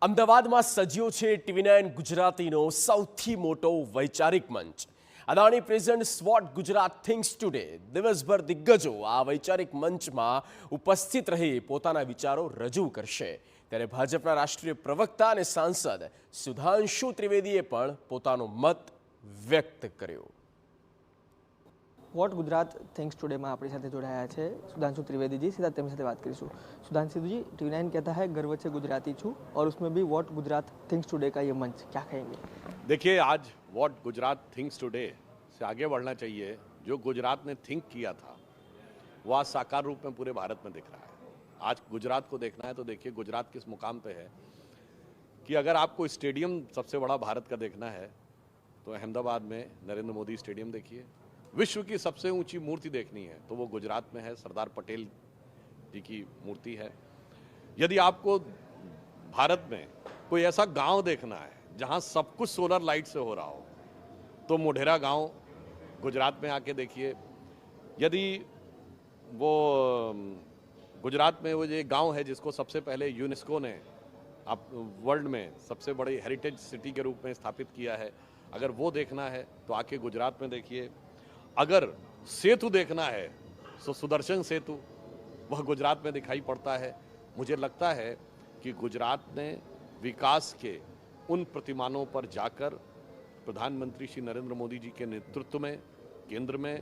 અમદાવાદમાં સજ્યો છે TV9 ગુજરાતીનો સૌથી મોટો વૈચારિક મંચ. Adani presents what Gujarat thinks today. દિવસભર દિગ્ગજો આ વૈચારિક મંચમાં ઉપસ્થિત રહી પોતાના વિચારો રજૂ કરશે. ત્યારે ભાજપના રાષ્ટ્રીય પ્રવક્તા અને સાંસદ સુધાંશુ ત્રિવેદીએ પણ પોતાનો મત વ્યક્ત કર્યો. વોટ ગુજરાત થિંક્સ ટુડેમાં આપણી સાથે જોડાયા છે सुधांशु त्रिवेदी जी. सीधा તેમની સાથે વાત કરીશું. सुधांशु जी, TV9 कहता है गर्व से गुजराती छू और उसमें भी वॉट गुजरात थिंक्स टुडे का ये मंच, क्या कहेंगे? देखिए, आज वॉट गुजरात थिंक्स टुडे से आगे बढ़ना चाहिए. जो गुजरात ने थिंक किया था वो आज साकार रूप में पूरे भारत में दिख रहा है. आज गुजरात को देखना है तो देखिए गुजरात किस मुकाम पे है कि अगर आपको स्टेडियम सबसे बड़ा भारत का देखना है तो अहमदाबाद में नरेंद्र मोदी स्टेडियम देखिए. विश्व की सबसे ऊंची मूर्ति देखनी है तो वो गुजरात में है, सरदार पटेल जी की मूर्ति है. यदि आपको भारत में कोई ऐसा गांव देखना है जहां सब कुछ सोलर लाइट से हो रहा हो तो मोढेरा गांव गुजरात में आके देखिए. यदि वो गुजरात में वो ये गांव है जिसको सबसे पहले यूनेस्को ने आप वर्ल्ड में सबसे बड़ी हेरिटेज सिटी के रूप में स्थापित किया है, अगर वो देखना है तो आके गुजरात में देखिए. अगर सेतु देखना है तो सुदर्शन सेतु वह गुजरात में दिखाई पड़ता है. मुझे लगता है कि गुजरात ने विकास के उन प्रतिमानों पर जाकर प्रधानमंत्री श्री नरेंद्र मोदी जी के नेतृत्व में केंद्र में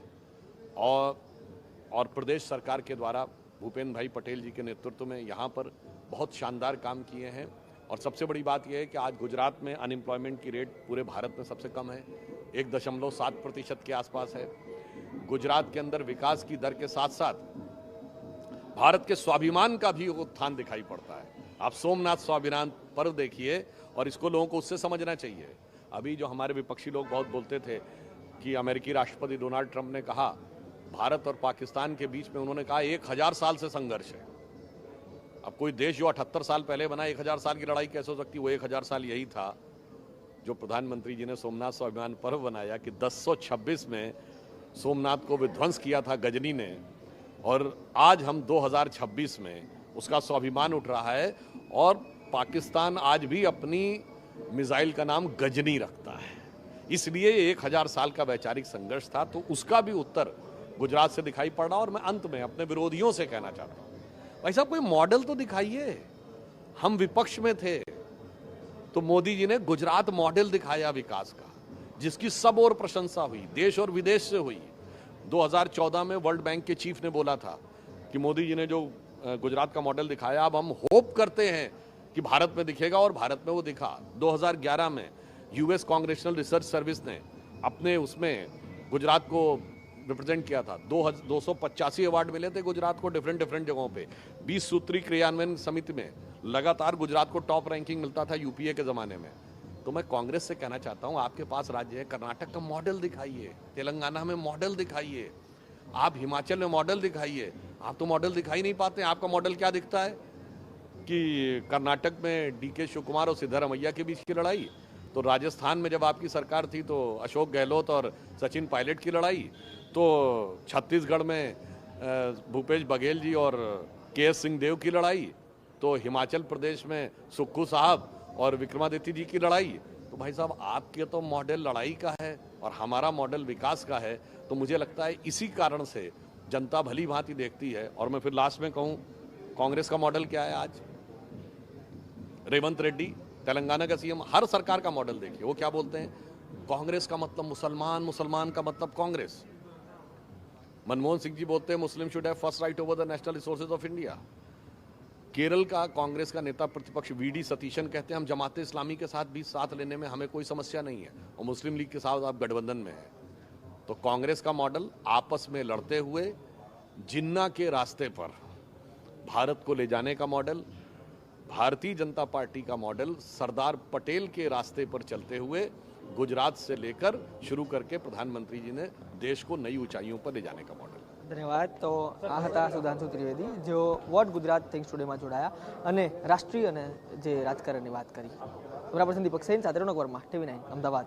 और प्रदेश सरकार के द्वारा भूपेंद्र भाई पटेल जी के नेतृत्व में यहाँ पर बहुत शानदार काम किए हैं. और सबसे बड़ी बात यह है कि आज गुजरात में अनएम्प्लॉयमेंट की रेट पूरे भारत में सबसे कम है, 1.7% के आसपास है. गुजरात के अंदर विकास की दर के साथ साथ भारत के स्वाभिमान का भी उत्थान दिखाई पड़ता है. आप सोमनाथ स्वाभिमान पर्व देखिए और इसको लोगों को उससे समझना चाहिए. अभी जो हमारे विपक्षी लोग बहुत बोलते थे कि अमेरिकी राष्ट्रपति डोनाल्ड ट्रंप ने कहा भारत और पाकिस्तान के बीच में, उन्होंने कहा 1000 साल से संघर्ष है. अब कोई देश जो 78 साल पहले बना, 1000 साल की लड़ाई कैसे हो सकती? वो 1000 साल यही था जो प्रधानमंत्री जी ने सोमनाथ स्वाभिमान पर्व बनाया कि 1026 में सोमनाथ को विध्वंस किया था गजनी ने, और आज हम 2026 में उसका स्वाभिमान उठ रहा है. और पाकिस्तान आज भी अपनी मिसाइल का नाम गजनी रखता है. इसलिए 1000 साल का वैचारिक संघर्ष था, तो उसका भी उत्तर गुजरात से दिखाई पड़ रहा. और मैं अंत में अपने विरोधियों से कहना चाहता हूँ, भाई साहब कोई मॉडल तो दिखाइए. हम विपक्ष में थे तो मोदी जी ने गुजरात मॉडल दिखाया विकास का, जिसकी सब और प्रशंसा हुई, देश और विदेश से हुई. 2014 में वर्ल्ड बैंक के चीफ ने बोला था कि मोदी जी ने जो गुजरात का मॉडल दिखाया, अब हम होप करते हैं कि भारत में दिखेगा, और भारत में वो दिखा. 2011 में यूएस कांग्रेशनल रिसर्च सर्विस ने अपने उसमें गुजरात को रिप्रेजेंट किया था. 285 अवार्ड मिले थे गुजरात को डिफरेंट जगहों पे. 20 सूत्री क्रियान्वयन समिति में लगातार गुजरात को टॉप रैंकिंग मिलता था यूपीए के ज़माने में. तो मैं कांग्रेस से कहना चाहता हूं, आपके पास राज्य है, कर्नाटक का मॉडल दिखाइए, तेलंगाना में मॉडल दिखाइए, आप हिमाचल में मॉडल दिखाइए. आप तो मॉडल दिखाई नहीं पाते. आपका मॉडल क्या दिखता है कि कर्नाटक में डीके शिव कुमार और सिद्धारमैया के बीच की लड़ाई, तो राजस्थान में जब आपकी सरकार थी तो अशोक गहलोत और सचिन पायलट की लड़ाई, तो छत्तीसगढ़ में भूपेश बघेल जी और के.एस. सिंहदेव की लड़ाई, तो हिमाचल प्रदेश में सुक्खू साहब और विक्रमादित्य जी की लड़ाई. तो भाई साहब आपके तो मॉडल लड़ाई का है और हमारा मॉडल विकास का है. तो मुझे लगता है इसी कारण से जनता भली भांति देखती है. और मैं फिर लास्ट में कहूँ, कांग्रेस का मॉडल क्या है आज? रेवंत रेड्डी तेलंगाना का सीएम, हर सरकार का मॉडल देखिए, वो क्या बोलते हैं, कांग्रेस का मतलब मुसलमान, मुसलमान का मतलब कांग्रेस. मनमोहन सिंह जी बोलते हैं मुस्लिम should have first right over the national resources of India. Kerala का कांग्रेस का नेता प्रतिपक्ष वीडी सतीशन कहते हैं हम जमात इस्लामी के साथ भी साथ लेने में हमें कोई समस्या नहीं है, और मुस्लिम लीग के साथ आप गठबंधन में है. तो कांग्रेस का मॉडल आपस में लड़ते हुए जिन्ना के रास्ते पर भारत को ले जाने का मॉडल, भारतीय जनता पार्टी का मॉडल सरदार पटेल के रास्ते पर चलते हुए गुजरात से लेकर शुरू करके प्रधानमंत्री जी ने देश को नई ऊंचाइयों पर ले जाने का मॉडल. ધન્યવાદ. તો આ હતા સુધાંશુ ત્રિવેદી, જેઓ વોટ ગુજરાત થિંક્સ ટુડેમાં જોડાયા અને રાષ્ટ્રીય અને જે રાજકારણની વાત કરી. કેમેરા પર્સન દીપક સેન સાથે રોનક વર્મા, TV9 અમદાવાદ.